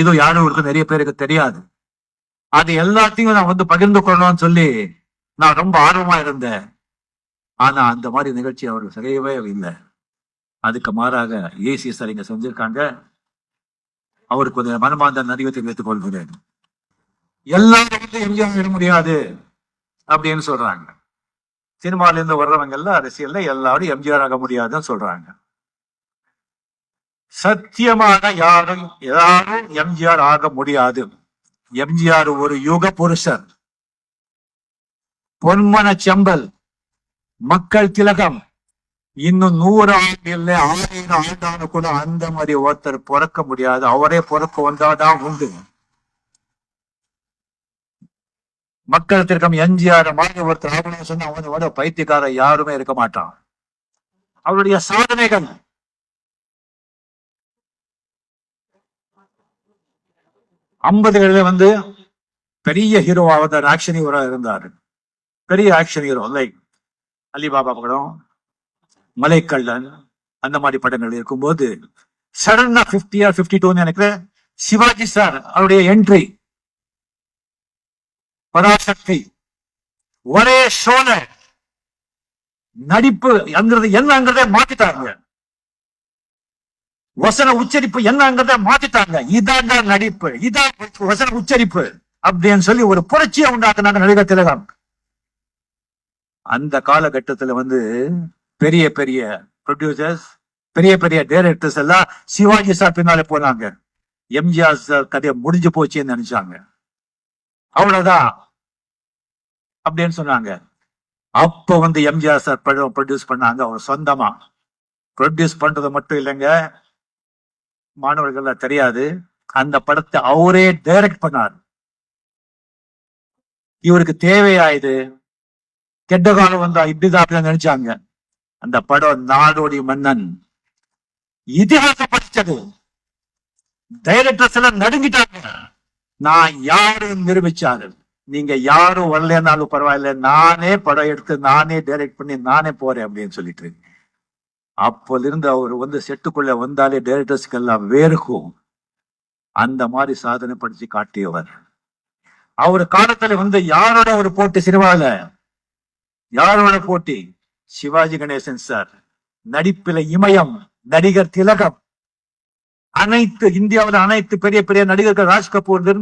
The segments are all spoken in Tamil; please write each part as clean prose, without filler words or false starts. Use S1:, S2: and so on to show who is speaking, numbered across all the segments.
S1: இது யாரும் நிறைய பேருக்கு தெரியாது. அது எல்லாத்தையும் நான் வந்து பகிர்ந்து கொள்ளணும்னு சொல்லி நான் ரொம்ப ஆர்வமா இருந்தேன். ஆனா அந்த மாதிரி நிகழ்ச்சி அவர்கள் செய்யவே இல்லை. அதுக்கு மாறாக ஏசி சார் இங்க செஞ்சிருக்காங்க. அவருக்கு கொஞ்சம் மனமார்ந்த நன்றியை தெரிவித்துக் கொள்கிறேன். எல்லாரும் வந்து எம்ஜிஆர் விட முடியாது அப்படின்னு சொல்றாங்க. சினிமால இருந்து வர்றவங்க எல்லாம் அரசியல்ல எல்லாரும் எம்ஜிஆர் ஆக முடியாதுன்னு சொல்றாங்க. சத்தியமாக யாரும் எம்ஜிஆர் ஆக முடியாது. எம்ஜிஆர் ஒரு யுக புருஷர், பொன்மன செம்பல், மக்கள் திலகம். இன்னும் 100 ஆண்டு இல்லை, 1000 ஆண்டான கூட அந்த மாதிரி ஒருத்தர் பிறக்க முடியாது. அவரே பிறக்க வந்தாதான் உண்டு. மக்கள் திலகம் எம்ஜிஆர் மாதிரி ஒருத்தர் ஆகணும்னு சொன்னா அவனோட பைத்தியக்கார யாருமே இருக்க மாட்டான். அவருடைய சாதனைகள் வந்து பெரிய ஹீரோவாக ஆக்ஷன் ஹீரோ இருந்தாரு. பெரிய ஆக்ஷன் ஹீரோ லைக் அலிபாபா படம், மலைக்கள்ளன், அந்த மாதிரி படங்கள் இருக்கும்போது சடனா 50 or 52 எனக்கு சிவாஜி சார் அவருடைய என்ட்ரி, பராசக்தி, ஒரே ஷோல நடிப்பு என்னங்கிறத மாத்திட்டாங்க. வசன உச்சரிப்பு என்னங்கிறத மாத்திட்டாங்க. இதான் நடிப்பு, இதான் வசன உச்சரிப்பு அப்படின்னு சொல்லி ஒரு புரட்சியை உண்டாக்குனாங்க நடிகர் திலகம். அந்த காலகட்டத்துல வந்து பெரிய பெரிய ப்ரொடியூசர்ஸ், பெரிய பெரிய டைரக்டர்ஸ் எல்லாம் சிவாஜி சார் பின்னாலே போனாங்க. எம்ஜிஆர் சார் கதையை முடிஞ்சு போச்சுன்னு நினைச்சாங்க. அவ்வளவுதான் அப்படின்னு சொன்னாங்க. அப்ப வந்து எம்ஜிஆர் சார் படம் ப்ரொடியூஸ் பண்ணாங்க. அவர் சொந்தமா ப்ரொடியூஸ் பண்றது மட்டும் இல்லைங்க, மாணவர்கள் தெரியாது, அந்த படத்தை அவரே டைரக்ட் பண்ணார். இவருக்கு தேவையா இது? கெட்ட காலம் வந்தா இப்படிதான் நினைச்சாங்க. அந்த படம் நாடோடி மன்னன் இதிகாசம் படிச்சது. டைரக்டர்ஸ் எல்லாம் நடுங்கிட்டாங்க. நான் யாரும் நிரூபிச்சாரு, நீங்க யாரும் வரலனாலும் பரவாயில்ல, நானே படம் எடுத்து நானே டைரக்ட் பண்ணி நானே போறேன் அப்படின்னு சொல்லிட்டு. அப்போல இருந்து அவர் வந்து செட்டுக்குள்ள வந்தாலே டைரக்டர்ஸ்க்கு எல்லாம் வேர்க்கும். அந்த மாதிரி சாதனை படிச்சு காட்டியவர். அவர் காலத்துல வந்து யாரோட ஒரு போட்டி சினிமால, யாரோட போட்டி? சிவாஜி கணேசன் சார் நடிப்பில இமயம், நடிகர் திலகம், அனைத்து இந்தியாவில் அனைத்து பெரிய பெரிய நடிகர்கள், ராஜ் கபூர்ல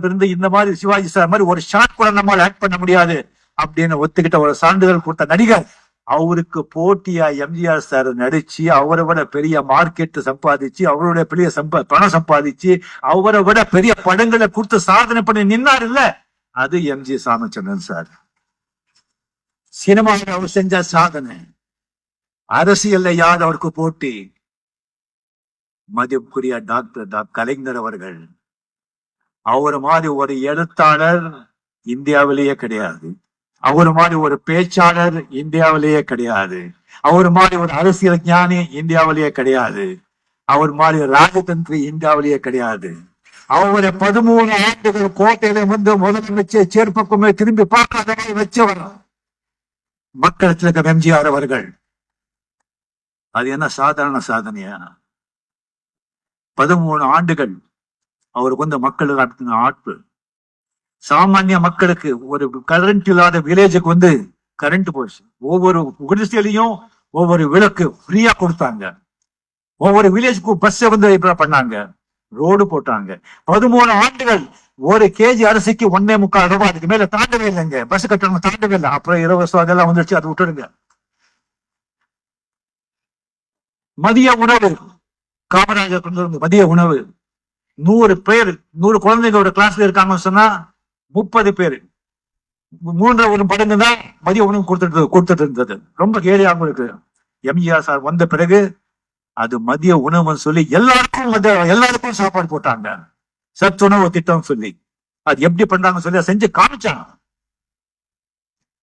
S1: இருந்து இந்த மாதிரி சிவாஜி சார் மாதிரி ஒரு ஷாட் கூட நம்மால் ஆக்ட் பண்ண முடியாது அப்படின்னு ஒத்துக்கிட்ட ஒரு சான்றிதழ் கொடுத்த நடிகர். அவருக்கு போட்டியா எம்ஜிஆர் சார் நடிச்சு அவரை விட பெரிய மார்க்கெட் சம்பாதிச்சு, அவருடைய பெரிய பணம் சம்பாதிச்சு, அவரை விட பெரிய படங்களை கொடுத்து சாதனை பண்ணி நின்னார் இல்ல, அது எம்ஜி ராமச்சந்திரன் சார். சினிமாவில் அவர் செஞ்ச சாதனை. அரசியல்ல யார் அவருக்கு போட்டி? மதிப்புக்குரிய டாக்டர் கலைஞர் அவர்கள். அவர் மாதிரி ஒரு எழுத்தாளர் இந்தியாவிலேயே கிடையாது. அவர் மாதிரி ஒரு பேச்சாளர் இந்தியாவிலேயே கிடையாது. அவர் மாதிரி ஒரு அரசியல் ஞானி இந்தியாவிலேயே கிடையாது. அவர் மாதிரி ராஜதந்திரி இந்தியாவிலேயே கிடையாது. அவரை 13 ஆண்டுகள் கோட்டையில வந்து முதலமைச்சர் சேர்ப்பக்குமே திரும்பி பார்க்காத வச்சவர் மக்கள் திலகம் எம்ஜிஆர் அவர்கள். அது என்ன சாதாரண சாதனையா? 13 ஆண்டுகள் அவருக்கு வந்து மக்களுக்கு நடத்தின ஆட்பு. சாமானிய மக்களுக்கு ஒரு கரண்ட் இல்லாத வில்லேஜுக்கு வந்து கரண்ட் போச்சு. ஒவ்வொரு குடிசையிலையும் ஒவ்வொரு விளக்கு ஃப்ரீயா கொடுத்தாங்க. ஒவ்வொரு வில்லேஜுக்கு பஸ் வந்து பண்ணாங்க, ரோடு போட்டாங்க. 13 ஆண்டுகள் 1 kg அரிசிக்கு 1.25 ரூபாய், அதுக்கு மேல தாண்டவே இல்லைங்க. பஸ் கட்டணம் தாண்டவே இல்லை. அப்புறம் 20 அதெல்லாம் வந்துருச்சு, அது விட்டுடுங்க. மதிய உணவு காமராஜர் கொண்டு வந்து மதிய உணவு 100 பேர் 100 குழந்தைங்க ஒரு கிளாஸ்ல இருக்காங்கன்னு சொன்னா 30 பேர் 3 மடங்கு தான் மதிய உணவு கொடுத்துட்டு இருந்தது. ரொம்ப கேலியாகவும் இருக்கு. எம்ஜிஆர் சார் வந்த பிறகு அது மதிய உணவுன்னு சொல்லி எல்லாருக்கும் சாப்பாடு போட்டாங்க. சத்துணவு திட்டம் சொல்லி அது எப்படி பண்றாங்கன்னு சொல்லி செஞ்சு காமிச்சாங்க.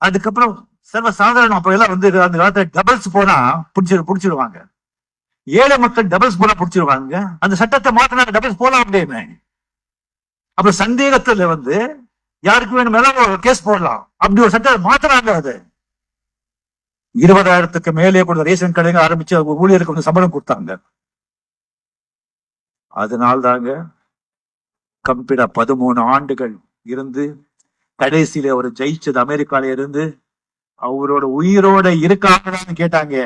S1: அதுக்கப்புறம் சர்வ சாதாரணம். அப்ப எல்லாம் வந்து அந்த காலத்துல டபுள்ஸ் போனா புடிச்சிருவாங்க. ஏழை மக்கள் டபுள்ஸ் போனா புடிச்சிருவாங்க. அந்த சட்டத்தை மாத்தினாங்க, டபுள்ஸ் போலாம் அப்படின்னு. அப்ப சந்தேகத்துல வந்து யாருக்கு வேணும் கேஸ் போடலாம், அப்படி ஒரு சட்டத்தை மாத்தினாங்க. அது 20,000க்கு மேலே கொடுத்த ரேஷன் கடைங்க ஆரம்பிச்சு ஊழியருக்கு வந்து சம்பளம் கொடுத்தாங்க. அதனால்தாங்க கம்பிட 13 ஆண்டுகள் இருந்து கடைசியில அவர் ஜெயிச்சது அமெரிக்கால இருந்து அவரோட உயிரோட இருக்காங்கன்னு கேட்டாங்க.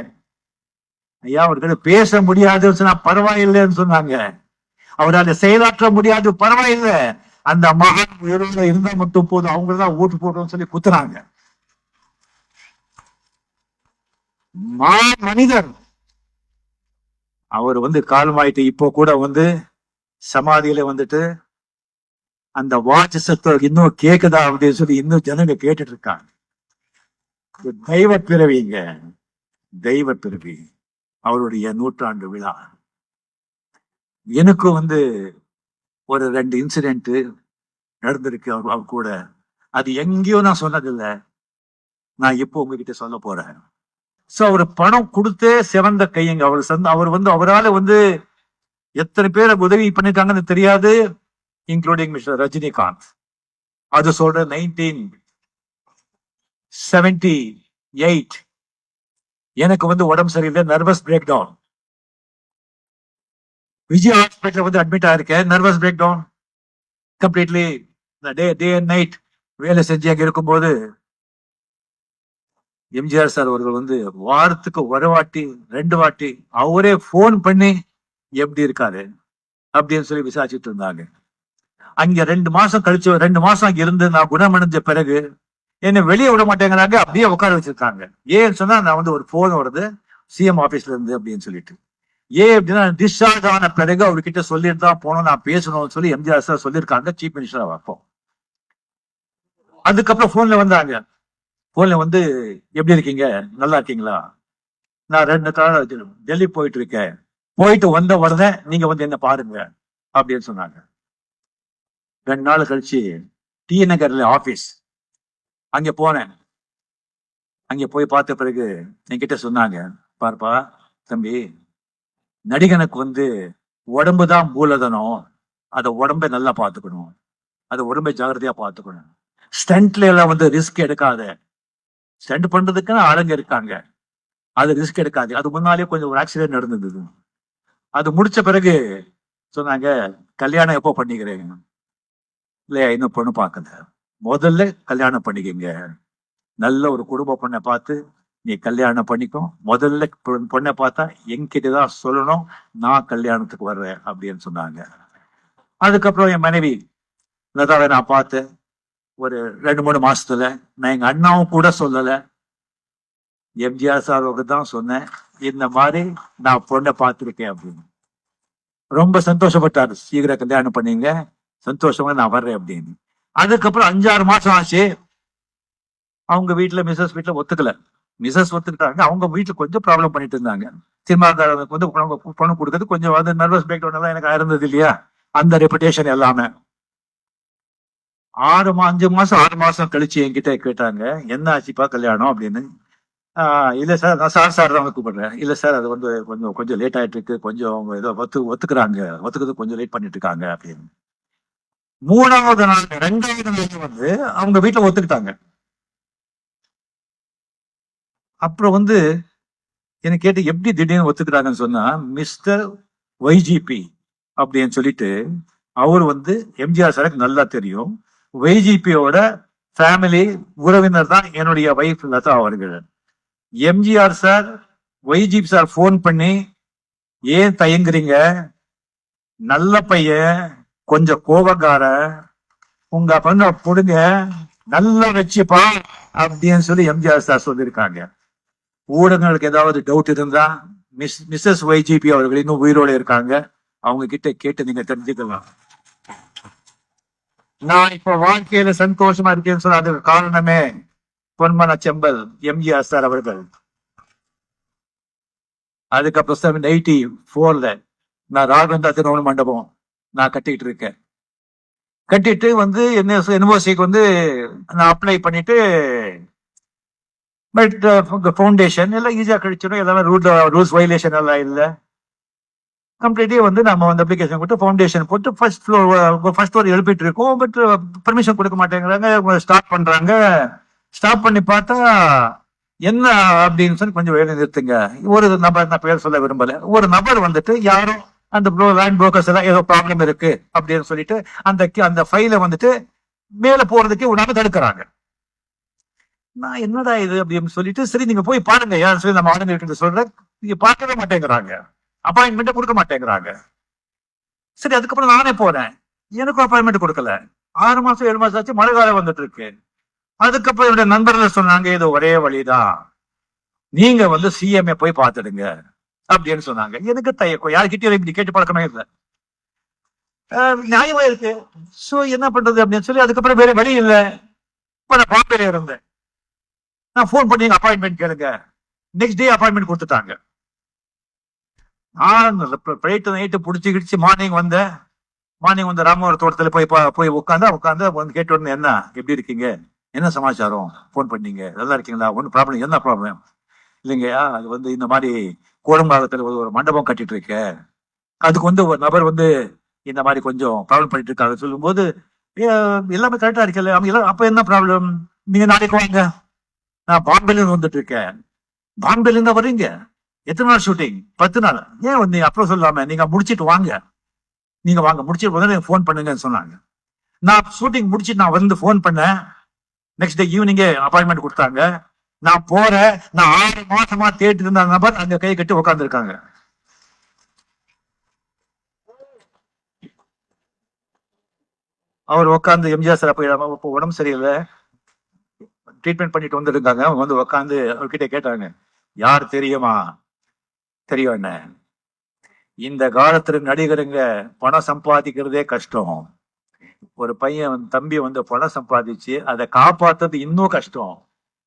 S1: ஐயா அவர்கிட்ட பேச முடியாதுன்னு சொன்னா பரவாயில்லைன்னு சொன்னாங்க. அவரால் செயலாற்ற முடியாது பரவாயில்லை, அந்த மகன் உயிரோட இருந்தா மட்டும் போதும், அவங்கதான் ஓட்டு போட்டோம்னு சொல்லி குத்துறாங்க. மனிதர் அவர் காலமாயிட்டு இப்போ கூட சமாதியில அந்த வாட்ச் சத்தம் இன்னும் கேக்குதா அப்படின்னு சொல்லி இன்னும் ஜனங்க கேட்டுட்டு இருக்காங்க. தெய்வ பிறவிங்க, தெய்வ பிறவி. அவருடைய 100ஆண்டு விழா. எனக்கு ஒரு 2 இன்சிடென்ட் நடந்திருக்கு அவர் கூட. அது எங்கேயோ நான் சொன்னதில்லை, நான் இப்போ உங்ககிட்ட சொல்ல போறேன். சோ அவர் பணம் கொடுத்தே சிறந்த கையங்க. அவர் அவரால் எத்தனை பேரை உதவி பண்ணிட்டாங்கன்னு தெரியாது, இன்க்ளூடிங் மிஸ்டர் ரஜினிகாந்த். அது சொல்ற 1978 எனக்கு உடம்பு சரியில்லை, nervous break down. Vijay hospital admit ஆயிருக்கேன், nervous break down completely. Day and night வேலை செஞ்சு அங்க இருக்கும்போது எம்ஜிஆர் சார் அவர்கள் வாரத்துக்கு ஒரு வாட்டி 2 வாட்டி அவரே போன் பண்ணி எப்படி இருக்காரு அப்படின்னு சொல்லி விசாரிச்சுட்டு இருந்தாங்க. அங்க 2 மாசம் கழிச்சு, 2 மாசம் அங்க இருந்து நான் குணமடைஞ்ச பிறகு என்ன வெளியே விட மாட்டேங்கிறாங்க, அப்படியே உட்கார வச்சிருக்காங்க. ஏன்னு சொன்னா நான் ஒரு போன் வருது சிஎம் ஆபீஸ்ல இருந்து அப்படின்னு சொல்லிட்டு. ஏன் அப்படின்னா டிஸ்சார்ஜ் ஆன பிறகு அவர்கிட்ட சொல்லிட்டு தான் போனோம், நான் பேசணும்னு சொல்லி எம்ஜிஆர் சார் சொல்லியிருக்காங்க, சீஃப் மினிஸ்டர் வைப்போம். அதுக்கப்புறம் போன்ல வந்தாங்க. போன்ல எப்படி இருக்கீங்க, நல்லா இருக்கீங்களா, நான் 2 நாள் டெல்லி போயிட்டு இருக்கேன், போயிட்டு வந்த உடனே நீங்க என்ன பாருங்க அப்படின்னு சொன்னாங்க. 2 நாள் கழிச்சு டி நகர்ல ஆபீஸ், அங்க போனேன். அங்க போய் பார்த்த பிறகு என்கிட்ட சொன்னாங்க, பார்ப்பா தம்பி, நடிகனுக்கு உடம்புதான் மூலதனம், அத உடம்பை நல்லா பாத்துக்கணும், அத உடம்பை ஜாகிரதையா பாத்துக்கணும். ஸ்டண்ட்ல எல்லாம் ரிஸ்க் எடுக்காத, ஸ்டண்ட் பண்றதுக்குன்னு ஆளுங்க இருக்காங்க, அது ரிஸ்க் எடுக்காது. அது முன்னாலே கொஞ்சம் ஒரு ஆக்சிடென்ட் நடந்தது. அது முடிச்ச பிறகு சொன்னாங்க, கல்யாணம் எப்போ பண்ணிக்கிறீங்க? இல்லையா, இன்னும் பொண்ணு பார்க்கல, முதல்ல கல்யாணம் பண்ணிக்கங்க, நல்ல ஒரு குடும்ப பொண்ணை பார்த்து நீ கல்யாணம் பண்ணிக்கோ, முதல்ல பொண்ணை பார்த்தா என்கிட்டதான் சொல்லணும், நான் கல்யாணத்துக்கு வர்றேன் அப்படின்னு சொன்னாங்க. அதுக்கப்புறம் என் மனைவி லதாவை நான் பார்த்தேன். ஒரு 2-3 மாசத்துல நான் எங்க அண்ணாவும் கூட சொல்லல, எம்ஜிஆர் சாருக்கு தான் சொன்னேன், இந்த மாதிரி நான் பொண்ணை பார்த்திருக்கேன் அப்படின்னு. ரொம்ப சந்தோஷப்பட்டாரு, சீக்கிரம் கல்யாணம் பண்ணீங்க, சந்தோஷமா நான் வர்றேன் அப்படின்னு. அதுக்கப்புறம் 5-6 மாசம் ஆச்சு. அவங்க வீட்டுல மிஸ்ஸஸ் வீட்டுல ஒத்துக்கல. மிஸ்ஸஸ் ஒத்துக்கிட்டாங்க, அவங்க வீட்டுல கொஞ்சம் ப்ராப்ளம் பண்ணிட்டு இருந்தாங்க. சினிமாக்காரனுக்கு பணம் கொடுக்கறது கொஞ்சம் நர்வஸ் பிரேக் டவுன் எல்லாம் எனக்கு இருந்தது இல்லையா, அந்த ரெப்புடேஷன் எல்லாமே. 5 மாசம் 6 மாசம் கழிச்சு என்கிட்ட கேட்டாங்க, என்ன ஆச்சுப்பா கல்யாணம் அப்படின்னு. இல்ல சார், நான் சார் தான் கூப்பிடுறேன். இல்ல சார், அது கொஞ்சம் லேட் ஆயிட்டு இருக்கு, கொஞ்சம் அவங்க ஏதோ ஒத்துக்கிறாங்க, ஒத்துக்கிறது கொஞ்சம் லேட் பண்ணிட்டு இருக்காங்க அப்படின்னு. 3வது நாள் 2வது நாள் அவங்க வீட்டுல ஒத்துக்கிட்டாங்க. அப்புறம் என்ன கேட்டு எப்படி திடீர்னு ஒத்துக்கிறாங்கன்னு சொன்னா, மிஸ்டர் ஒய்ஜிபி அப்படின்னு சொல்லிட்டு அவர் எம்ஜிஆர் சாருக்கு நல்லா தெரியும். ஒய்ஜிபியோட ஃபேமிலி உறவினர் தான் என்னுடைய வைஃப் லதா அவர்கள். MGR sir YGP sir phone பண்ணி, ஏன் தயங்குறீங்க, நல்ல பையன், கொஞ்சம் கோபக்கார, உங்க பொண்ணை கொடுங்க, நல்லா வச்சுப்பா அப்படின்னு சொல்லி எம்ஜிஆர் சார் சொல்லியிருக்காங்க. ஊடகங்களுக்கு ஏதாவது டவுட் இருந்தா மிஸ்ஸஸ் ஒய்ஜிபி அவர்கள் இன்னும் உயிரோடு இருக்காங்க, அவங்க கிட்ட கேட்டு நீங்க தெரிஞ்சுக்கலாம். நான் இப்ப வாழ்க்கையில சந்தோஷமா இருக்கேன்னு சொன்ன அதுக்கு காரணமே பொன்மன செம்பல் எம்ஜிஆர் சார் அவர்கள். அதுக்கப்புறம் 1984 நான் ராகவேந்திரா திருமண மண்டபம் நான் கட்டிட்டு இருக்கேன். கட்டிட்டு யூனிவர்சிட்டிக்கு நான் அப்ளை பண்ணிட்டு, பட் ஃபவுண்டேஷன் எல்லாம் ஈஸியா கிடைச்சிடும், எல்லாமே ரூல்ஸ் வயலேஷன் எல்லாம் இல்லை. கம்ப்ளீட்லி நம்ம அப்ளிகேஷன் கொடுத்து ஃபவுண்டேஷன் போட்டு ஃபர்ஸ்ட் ஃப்ளோர் எழுப்பிட்டு இருக்கோம். பட் பெர்மிஷன் கொடுக்க மாட்டேங்கிறாங்க. ஸ்டாப் பண்ணி பார்த்தா என்ன அப்படின்னு சொல்லி கொஞ்சம் வேலை நிறுத்துங்க. ஒரு நபர், நான் பேர் சொல்ல விரும்பல, ஒரு நபர் யாரும் அந்த லேண்ட் புரோக்கர்ஸ் எல்லாம் ஏதோ ப்ராப்ளம் இருக்கு அப்படின்னு சொல்லிட்டு அந்த ஃபைலை வந்துட்டு மேல போறதுக்கு விடாம தடுக்கிறாங்க. நான் என்னடா இது அப்படின்னு சொல்லிட்டு சரி நீங்க போய் பாருங்க யாரும் சொல்லி நம்ம ஆளுங்க இருக்கிறது சொல்றேன். நீங்க பார்க்கவே மாட்டேங்கிறாங்க, அப்பாயின்மெண்ட் கொடுக்க மாட்டேங்கிறாங்க. சரி அதுக்கப்புறம் நானே போறேன், எனக்கும் அப்பாயின்மெண்ட் கொடுக்கல. 6 மாசம் 7 மாசம் ஆச்சு, மழை காலம் வந்துட்டு இருக்கு. அதுக்கப்புறம் என்னுடைய நண்பர்கள் சொன்னாங்க இது ஒரே வழிதான், நீங்க வந்து சிஎம்ஏ போய் பார்த்துடுங்க அப்படின்னு சொன்னாங்க. எனக்கு தயக்கம், யாருக்கிட்டையும் இப்படி கேட்டு பழக்கமே இல்லை. நியாயமா இருக்கு. சோ என்ன பண்றது அப்படின்னு சொல்லி அதுக்கப்புறம் வேற வழி இல்லை. இப்ப நான் பாம்பேல இருந்தேன், நான் போன் பண்ணி அப்பாயின்மெண்ட் கேளுங்க. நெக்ஸ்ட் டே அப்பாயின்மெண்ட் கொடுத்துட்டாங்க. நான் நைட்டு புடிச்சு கிடிச்சு மார்னிங் வந்தேன். மார்னிங் வந்து ராமவர் தோட்டத்துல போய் உட்காந்து வந்து கேட்டு உடனே என்ன எப்படி இருக்கீங்க, என்ன சமாச்சாரம், போன் பண்ணீங்க, நல்லா இருக்கீங்களா, ஒன்னும் ப்ராப்ளம், என்ன ப்ராப்ளம் இல்லைங்கய்யா, அது வந்து இந்த மாதிரி கோடம்பாக்கத்துல ஒரு மண்டபம் கட்டிட்டு இருக்க, அதுக்கு வந்து ஒரு நபர் வந்து இந்த மாதிரி கொஞ்சம் ப்ராப்ளம் பண்ணிட்டு இருக்காங்க சொல்லும் போது எல்லாமே கரெக்டா இருக்கல. அவங்க எல்லாம் அப்ப என்ன ப்ராப்ளம், நீங்க நாளைக்கு வாங்க, நான் பாம்பேல இருந்து வந்துட்டு இருக்கேன். பாம்பேல இருந்தா வர்றீங்க, எத்தனை நாள் ஷூட்டிங், 10 நாள், ஏன் வந்து அப்புறம் சொல்லாம நீங்க முடிச்சிட்டு வாங்க, நீங்க வாங்க முடிச்சிட்டு வந்து போன் பண்ணுங்கன்னு சொன்னாங்க. நான் ஷூட்டிங் முடிச்சிட்டு நான் வந்து போன் பண்ணேன். நெக்ஸ்ட் டே ஈவினிங்கே அப்பாயின்மெண்ட் கொடுத்தாங்க. நான் போறேன், நான் 6 மாசமா தேடிட்டு இருந்த நபர் அங்க கை கட்டி உட்கார்ந்து இருக்காங்க. அவர் உட்காந்து எம்ஜிஆர் சார் அப்ப உடம்பு சரியில்லை, ட்ரீட்மெண்ட் பண்ணிட்டு வந்துருக்காங்க. அவங்க வந்து உட்காந்து அவர்கிட்ட கேட்டாங்க, யார் தெரியுமா, தெரியும் என்ன, இந்த காலத்துல நடிகருங்க பணம் சம்பாதிக்கிறதே கஷ்டம், ஒரு பையன் தம்பி வந்து பணம் சம்பாதிச்சு அதை காப்பாத்துறது இன்னும் கஷ்டம்,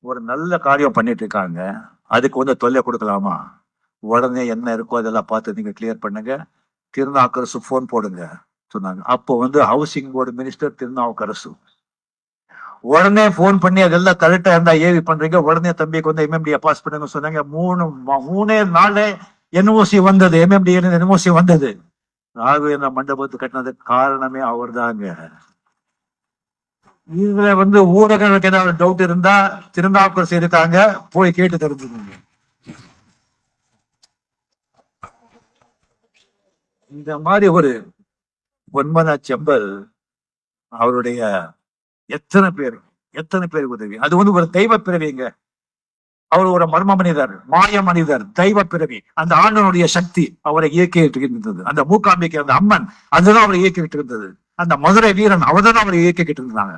S1: ஒரு நல்ல காரியம் பண்ணிட்டு இருக்காங்க, அதுக்கு வந்து தொல்லை கொடுக்கலாமா, உடனே என்ன இருக்கோ அதெல்லாம் பார்த்து நீங்க கிளியர் பண்ணுங்க, திருநாவுக்கரசு போன் போடுங்க சொன்னாங்க. அப்போ வந்து ஹவுசிங் போர்டு மினிஸ்டர் திருநாவுக்கரசு உடனே போன் பண்ணி அதெல்லாம் கரெக்டா இருந்தா ஏவி பண்றீங்க, உடனே தம்பிக்கு வந்து எம்எம்டி பாஸ் பண்ணுங்க சொன்னாங்க. 3 நாளே என்ஓசி வந்தது, எம்எம்டி என்ஓசி வந்தது. ராகவேந்திர மண்டபத்து கட்டினதுக்கு காரணமே அவர் தாங்க. இதுல வந்து ஊடகங்களுக்கு ஏதாவது டவுட் இருந்தா திருநாவுக்கரசு இருக்காங்க, போய் கேட்டு தெரிஞ்சுக்கோங்க. இந்த மாதிரி ஒரு பொன்மனா செம்பல் அவருடைய எத்தனை பேர் உதவி, அது வந்து ஒரு தெய்வ பிறவிங்க. அவர் ஒரு மர்ம மனிதர், மாய மனிதர், தெய்வ பிறவி. அந்த ஆண்டனுடைய சக்தி அவரை இயக்கிட்டு இருந்தது. அந்த மூகாம்பிகை, அந்த அம்மன், அதுதான் அவரை இயக்கிட்டு இருந்தது. அந்த மதுரை வீரன், அவர்தான் அவரை இயக்கிட்டு இருந்தாங்க.